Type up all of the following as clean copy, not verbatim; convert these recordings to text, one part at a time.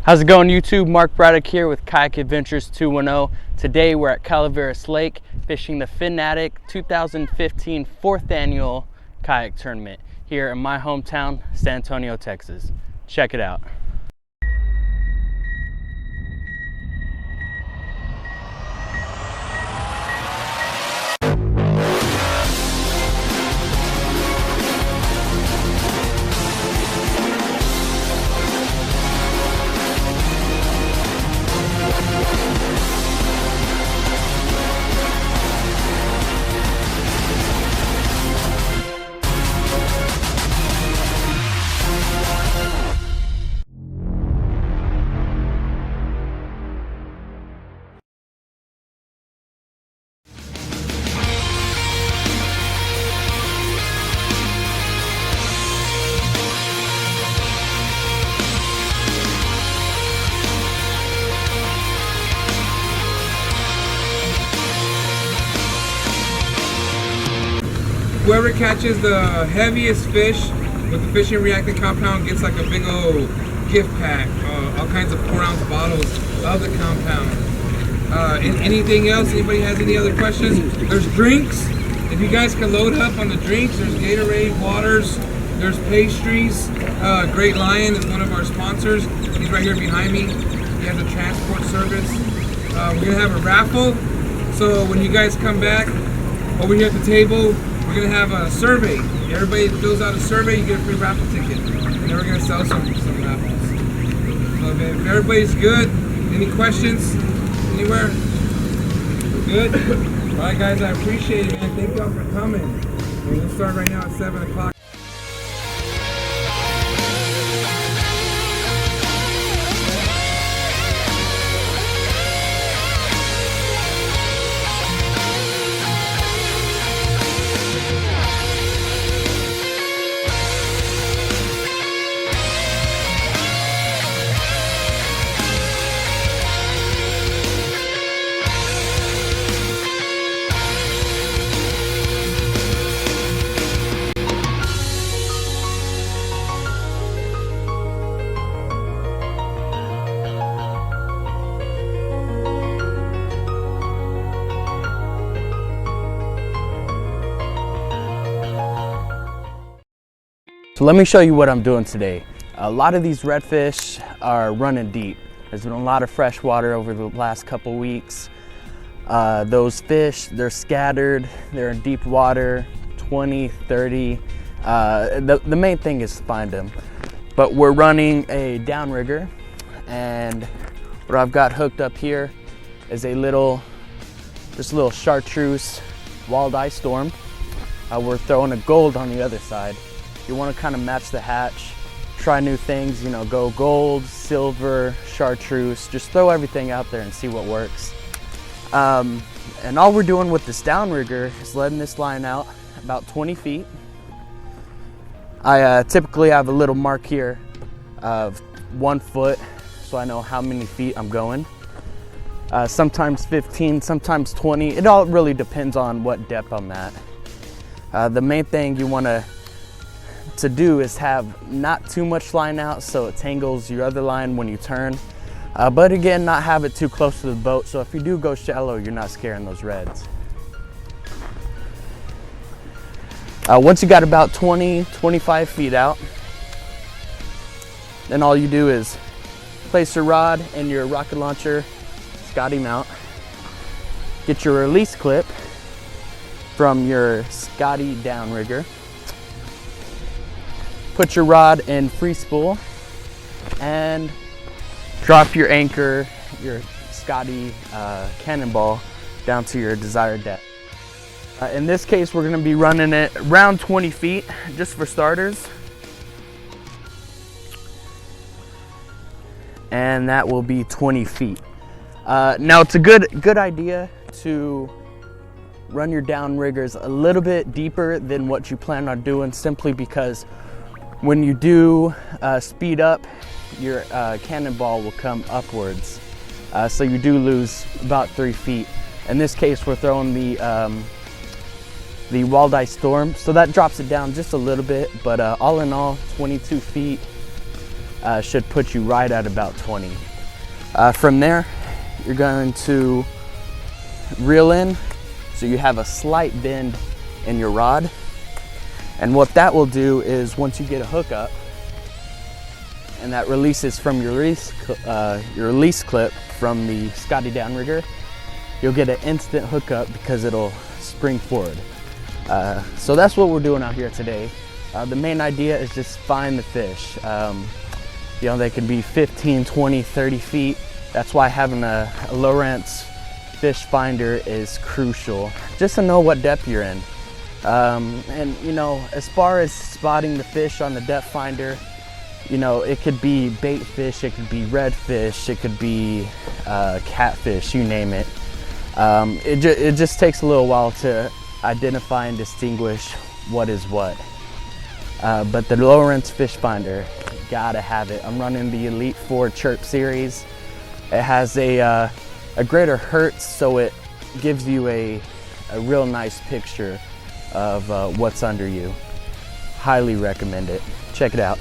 How's it going, YouTube? Mark Braddock here with Kayak Adventures 210. Today we're at Calaveras Lake fishing the Fin Addict 2015 4th annual kayak tournament here in my hometown, San Antonio, Texas. Check it out. Whoever catches the heaviest fish with the fishing reactant compound gets like a big old gift pack, all kinds of 4-ounce bottles of the compound. Anything else? Anybody has any other questions? There's drinks. If you guys can load up on the drinks, there's Gatorade, waters, there's pastries. Great Lion is one of our sponsors. He's right here behind me. He has a transport service. We're gonna have a raffle. So when you guys come back over here at the table, we're gonna have a survey. Everybody fills out a survey, you get a free raffle ticket. And then we're gonna sell some raffles. So if everybody's good, any questions anywhere? Good? Alright guys, I appreciate it, man. Thank y'all for coming. We're gonna start right now at 7 o'clock. So let me show you what I'm doing today. A lot of these redfish are running deep. There's been a lot of fresh water over the last couple weeks. Those fish, they're scattered, they're in deep water, 20, 30. The main thing is to find them. But we're running a downrigger, and what I've got hooked up here is just a little chartreuse walleye storm. We're throwing a gold on the other side. You want to kind of match the hatch, try new things, go gold, silver, chartreuse, just throw everything out there and see what works. And all we're doing with this downrigger is letting this line out about 20 feet. I typically have a little mark here of 1 foot, so I know how many feet I'm going. Sometimes 15, sometimes 20. It all really depends on what depth I'm at. The main thing you want to do is have not too much line out so it tangles your other line when you turn, but again, not have it too close to the boat, so if you do go shallow, you're not scaring those reds. Once you got about 20-25 feet out, then all you do is place your rod and your rocket launcher Scotty mount, get your release clip from your Scotty downrigger, put your rod in free spool, and drop your anchor, your Scotty cannonball, down to your desired depth. In this case, we're going to be running it around 20 feet, just for starters. And that will be 20 feet. Now, it's a good idea to run your downriggers a little bit deeper than what you plan on doing, simply because when you do speed up, your cannonball will come upwards. So you do lose about 3 feet. In this case, we're throwing the walleye storm, so that drops it down just a little bit, but all in all, 22 feet should put you right at about 20. From there, you're going to reel in so you have a slight bend in your rod. And what that will do is once you get a hook up and that releases from your release clip from the Scotty downrigger, you'll get an instant hookup because it'll spring forward. So that's what we're doing out here today. The main idea is just find the fish. You know, they can be 15, 20, 30 feet. That's why having a Lowrance fish finder is crucial, just to know what depth you're in. And you know, as far as spotting the fish on the depth finder, you know, it could be bait fish, it could be redfish, it could be catfish, you name it. It just takes a little while to identify and distinguish what is what. But the Lowrance fish finder, gotta have it. I'm running the Elite 4 Chirp series. It has a greater hertz, so it gives you a real nice picture of what's under you. Highly recommend it. Check it out.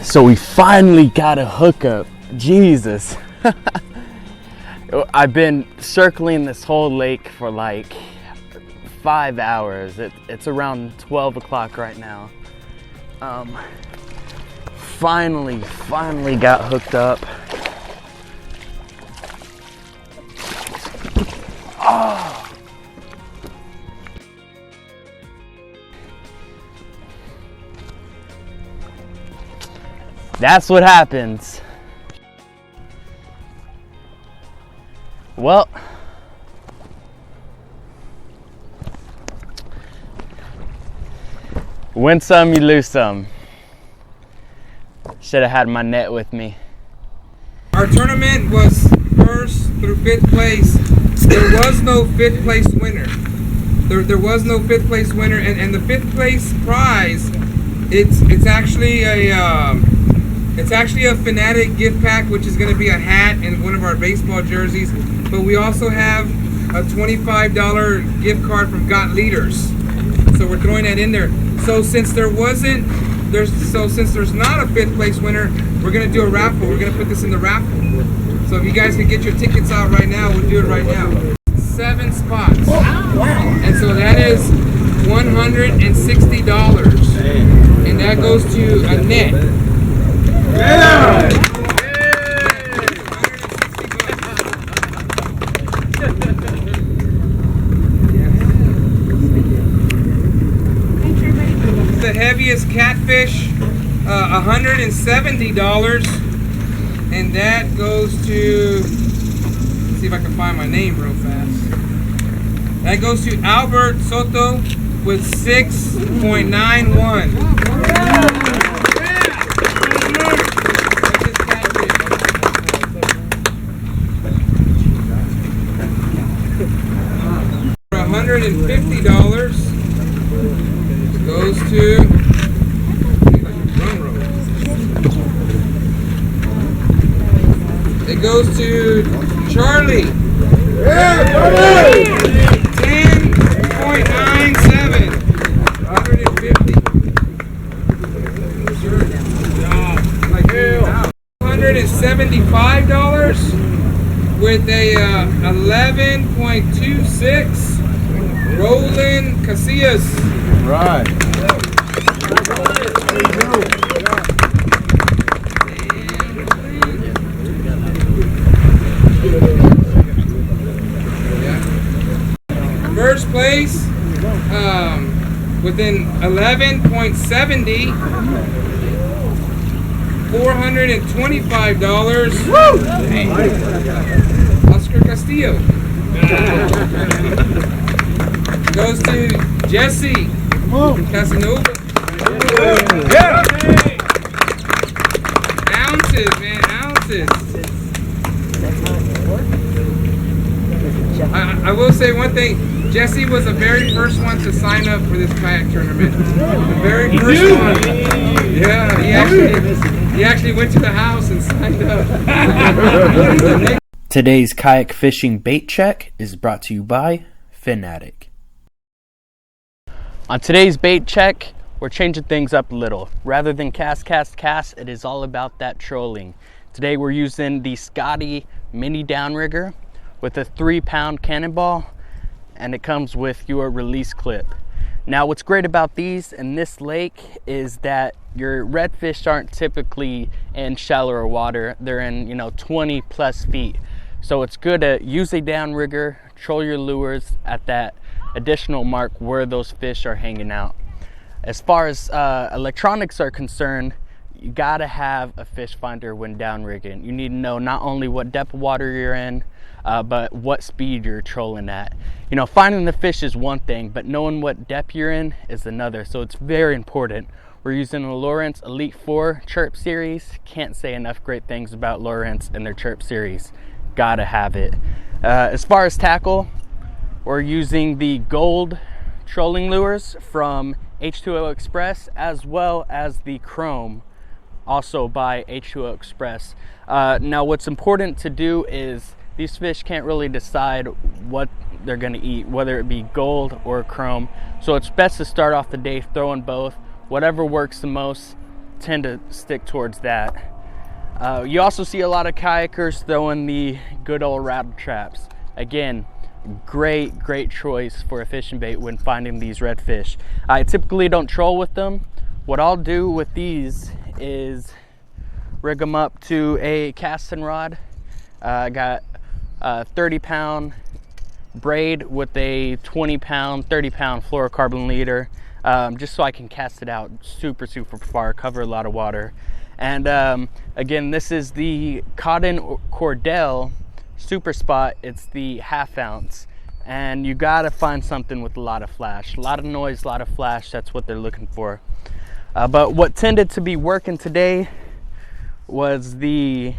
So we finally got a hookup. Jesus. I've been circling this whole lake for like 5 hours. It's around 12 o'clock right now. Finally got hooked up. Oh. That's what happens. Well, win some, you lose some. Should have had my net with me. Our tournament was 1st through 5th place. There was no 5th place winner. There was no 5th place winner, and the 5th place prize, it's actually a Fin Addict gift pack, which is going to be a hat and one of our baseball jerseys. But we also have a $25 gift card from Got Leaders. So we're throwing that in there. So since there's not a 5th place winner, we're going to do a raffle. We're going to put this in the raffle. So if you guys can get your tickets out right now, we'll do it right now. 7 spots. And so that is $160. And that goes to a net. Yeah. The heaviest catfish, $170, and that goes to, let's see if I can find my name real fast. That goes to Albert Soto with 6.91. $150 goes to it goes to Charlie. Yeah, Charlie! 10.97. 150. $175 with a 11.26. Roland Casillas. Right. First place, within 11.70, $425. Woo! Oscar Castillo. Goes to Jesse Casanova. Yeah. Ounces, man, ounces. I will say one thing. Jesse was the very first one to sign up for this kayak tournament. The very first one. Yeah, he actually went to the house and signed up. Today's kayak fishing bait check is brought to you by Fin Addict. On today's bait check, we're changing things up a little. Rather than cast, it is all about that trolling. Today we're using the Scotty mini downrigger with a 3-pound cannonball, and it comes with your release clip. Now what's great about these in this lake is that your redfish aren't typically in shallower water. They're in 20 plus feet. So it's good to use a downrigger, troll your lures at that additional mark where those fish are hanging out. As far as electronics are concerned, you gotta have a fish finder when downrigging. You need to know not only what depth of water you're in, but what speed you're trolling at. Finding the fish is one thing, but knowing what depth you're in is another. So it's very important. We're using the Lowrance Elite 4 Chirp series. Can't say enough great things about Lowrance and their Chirp series. Gotta have it. As far as tackle, we're using the gold trolling lures from H2O Express, as well as the chrome, also by H2O Express. Now what's important to do is these fish can't really decide what they're gonna eat, whether it be gold or chrome. So it's best to start off the day throwing both. Whatever works the most, tend to stick towards that. You also see a lot of kayakers throwing the good old rattle traps. Again, great choice for a fishing bait when finding these redfish. I typically don't troll with them. What I'll do with these is rig them up to a casting rod. I got a 30-pound braid with a 20-pound, 30-pound fluorocarbon leader, just so I can cast it out super far, cover a lot of water. And again, this is the Cotton Cordell Super Spot. It's the 1/2 ounce, and you gotta find something with a lot of flash, a lot of noise, a lot of flash. That's what they're looking for. But what tended to be working today was the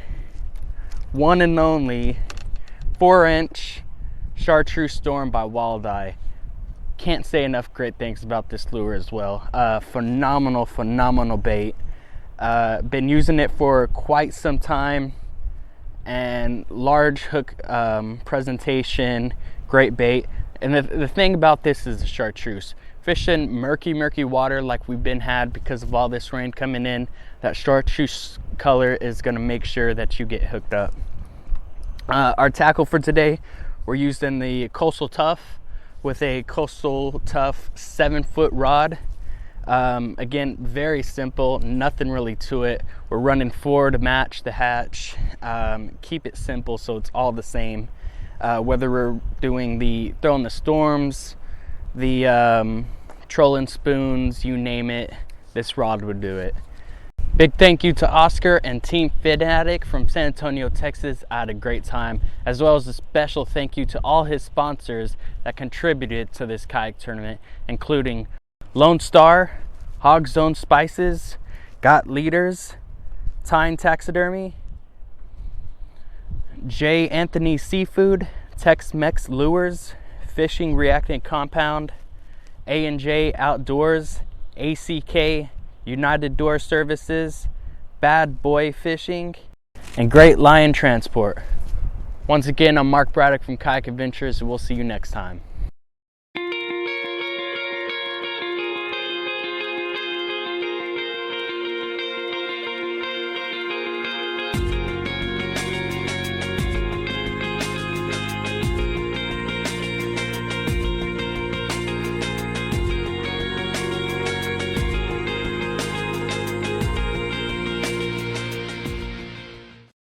one and only 4-inch Chartreuse Storm by Walleye. Can't say enough great things about this lure as well. Phenomenal bait. Been using it for quite some time, and large hook presentation, great bait. And the thing about this is the chartreuse. Fishing murky water like we've been had because of all this rain coming in, that chartreuse color is gonna make sure that you get hooked up. Our tackle for today, we're using the Coastal Tough with a Coastal Tough 7-foot rod. Again, very simple, nothing really to it. We're running 4 to match the hatch. Keep it simple so it's all the same. Whether we're doing throwing the storms, the trolling spoons, you name it, this rod would do it. Big thank you to Oscar and Team Fin Addict from San Antonio, Texas. I had a great time, as well as a special thank you to all his sponsors that contributed to this kayak tournament, including Lone Star, Hog Zone Spices, Got Leaders, Tyne Taxidermy, J. Anthony Seafood, Tex-Mex Lures, Fishing Reactant Compound, A&J Outdoors, ACK, United Door Services, Bad Boy Fishing, and Great Lion Transport. Once again, I'm Mark Braddock from Kayak Adventures, and we'll see you next time.